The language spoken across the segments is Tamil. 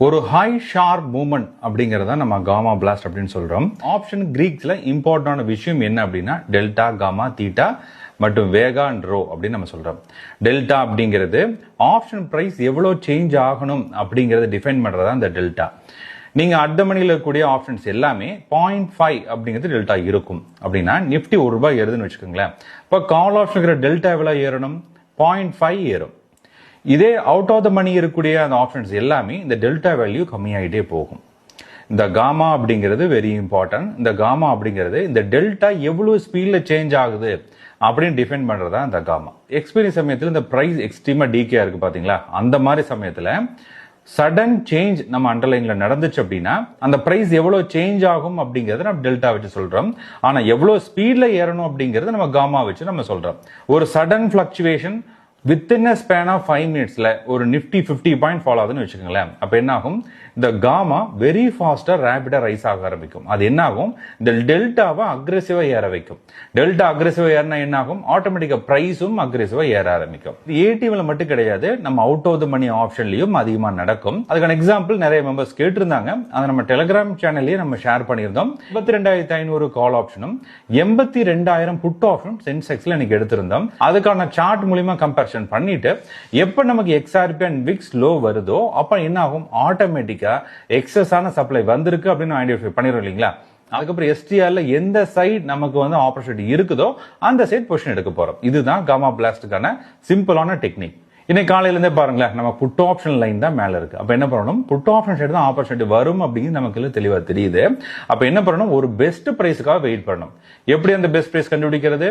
ஒரு ஹை ஷார்ப் மூவ்மெண்ட் அப்படிங்கிறத நம்ம காமா பிளாஸ்ட் அப்படின்னு சொல்றோம். ஆப்ஷன் கிரீக்ஸ்ல இம்பார்ட்டன்டான விஷயம் என்ன அப்படின்னா டெல்டா, காமா, தீட்டா மற்றும் வேகா அண்ட் ரோ அப்படின்னு நம்ம சொல்றோம். டெல்டா அப்படிங்கிறது ஆப்ஷன் பிரைஸ் எவ்வளோ சேஞ்ச் ஆகணும் அப்படிங்கிறத டிஃபைன் பண்றதா இந்த டெல்டா. நீங்க அடுத்த மணியில் இருக்கக்கூடிய ஆப்ஷன்ஸ் எல்லாமே 0.5 அப்படிங்கிறது டெல்டா இருக்கும். அப்படின்னா நிஃப்டி ₹1 ஏறுதுன்னு வச்சுக்கோங்களேன். இப்போ கால் ஆப்ஷன் இருக்கிற டெல்டா எவ்வளோ ஏறணும்? 0.5 ஏறும். இதே அவுட் ஆஃப் த மணி இருக்கக்கூடிய அந்த ஆப்ஷன்ஸ் எல்லாமே இந்த டெல்டா வேல்யூ கம்மியாகிட்டே போகும். இந்த காமா அப்படிங்கிறது வெரி இம்பார்ட்டன்ட். இந்த காமா அப்படிங்கிறது இந்த டெல்டா எவ்வளவு ஸ்பீட்ல சேஞ்ச் ஆகுது அப்படின்னு டிஃபைன் பண்றதா இந்த காமா. எக்ஸ்பீரியன்ஸ் சமயத்தில் இந்த பிரைஸ் எக்ஸ்ட்ரீமா டிகே இருக்கு பாத்தீங்களா, அந்த மாதிரி சமயத்துல சடன் சேஞ்ச் நம்ம அண்டர்லைன்ல நடந்துச்சு அப்படின்னா அந்த பிரைஸ் எவ்வளவு சேஞ்ச் ஆகும் அப்படிங்கறத நம்ம டெல்டா வச்சு சொல்றோம். ஆனா எவ்வளவு ஸ்பீட்ல ஏறணும் அப்படிங்கறத நம்ம காமா வச்சு நம்ம சொல்றோம். ஒரு sudden fluctuation within a span of 5 மினிட்ஸ்ல ஒரு நிஃப்டி 50 பாயிண்ட் ஃபாலோ ஆகுதுன்னு வச்சுக்கோங்களேன். அப்ப என்ன ஆகும்? இந்த காமா வெரி ஃபாஸ்டா ரேபிடா ரைஸ் ஆக ஆரம்பிக்கும். அது என்ன ஆகும்? இந்த டெல்டாவை அக்ரெசிவா ஏற வைக்கும். டெல்டா அக்ரெசிவா ஏறினா என்ன ஆகும்? ஆட்டோமேட்டிக்கா பிரைஸும் அக்ரெசிவா ஏற ஆரம்பிக்கும். இது ஏடிஎம்ல மட்டும் கிடையாது, நம்ம அவுட் ஆஃப் த மணி ஆப்ஷன்லயும் அதிகமா நடக்கும். அதுக்கான எக்ஸாம்பிள் நிறைய மெம்பர்ஸ் கேட்டிருந்தாங்க. அதை நம்ம டெலிகிராம் சேனல்லயே நம்ம ஷேர் பண்ணியிருந்தோம். 22,500 கால் ஆப்ஷனும் 82,000 புட் ஆப்ஷனும் சென்செக்ஸ்ல இன்னைக்கு எடுத்திருந்தோம். அதுக்கான சார்ட் மூலமா கம்பேரிசன் பண்ணிட்டு எப்ப நமக்கு எக்ஸ்ஆர்பி அண்ட் விக்ஸ் லோ வருதோ அப்ப என்ன ஆகும்? ஆட்டோமேட்டிக்கா எக்ஸஸான சப்ளை வந்திருக்கு அப்படின்னு ஐடென்டிஃபை பண்ணிரும் இல்லைங்களா. அதுக்கப்புறம் எஸ்டிஆர்ல எந்த சைட் நமக்கு ஆப்பர்ச்சுனிட்டி இருக்குதோ அந்த சைட் பொசிஷன் எடுக்க போறோம். இதுதான் காமா பிளாஸ்டுக்கான சிம்பிளான டெக்னிக். இன்னைக்கு காலையில இருந்தே பாருங்களேன், நம்ம புட் ஆப்ஷன் லைன் தான் மேல இருக்கு. அப்ப என்ன பண்ணணும்? புட் ஆப்ஷன் சைடு தான் ஆப்பர்ச்சுனிட்டி வரும் அப்படிங்கிறது நமக்கு தெளிவா தெரியுது. அப்ப என்ன பண்ணணும்? ஒரு பெஸ்ட் பிரைஸ்க்காக வெயிட் பண்ணணும். எப்படி அந்த பெஸ்ட் பிரைஸ் கண்டுபிடிக்கிறது?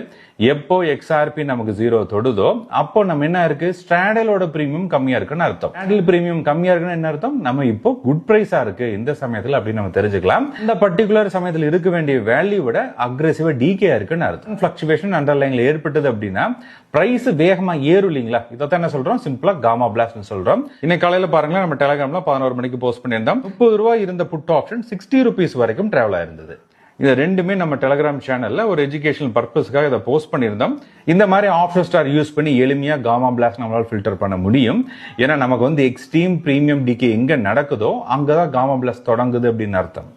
எப்போ எக்ஸ்ஆர்பி நமக்கு 0 தொடுதோ அப்போ நம்ம என்ன இருக்கு? ஸ்ட்ராடலோட பிரீமியம் கம்மியா இருக்குன்னு அர்த்தம். ஸ்ட்ராடல் பிரீமியம் கம்மியா இருக்குன்னு என்ன அர்த்தம்? நம்ம இப்போ குட் பிரைஸா இருக்கு இந்த சமயத்துல அப்படின்னு நம்ம தெரிஞ்சுக்கலாம். இந்த பர்டிகுலர் சமயத்துல இருக்க வேண்டிய வேல்யூ விட அக்ரெசிவா டிகே இருக்குன்னு அர்த்தம். பிளக்சுவேஷன் அண்டர்லைன்ல ஏற்பட்டது அப்படின்னா பிரைஸ் வேகமா ஏறும் இல்லைங்களா. இதான் என்ன சொல்றோம்? சிம்பிளா காமா பிளாஸ்ட் சொல்றோம். இன்னைக்கு காலையில பாருங்களேன், நம்ம டெலிகிராம்ல 11 மணிக்கு போஸ்ட் பண்ணியிருந்தோம். ₹30 இருந்த புட் ஆப்ஷன் ₹60 வரைக்கும் டிராவல் ஆயிருந்தது. இது ரெண்டுமே நம்ம டெலிகிராம் சேனல்ல ஒரு எஜுகேஷனல் பர்பஸ்க்காக இதை போஸ்ட் பண்ணியிருந்தோம். இந்த மாதிரி ஆப்ஷன் ஸ்டார் யூஸ் பண்ணி எளிமையா காமா பிளாஸ்ட் நம்மளால ஃபில்டர் பண்ண முடியும். ஏன்னா நமக்கு எக்ஸ்ட்ரீம் பிரீமியம் டிகே எங்க நடக்குதோ அங்கதான் காமா பிளாஸ்ட் தொடங்குது அப்படின்னு அர்த்தம்.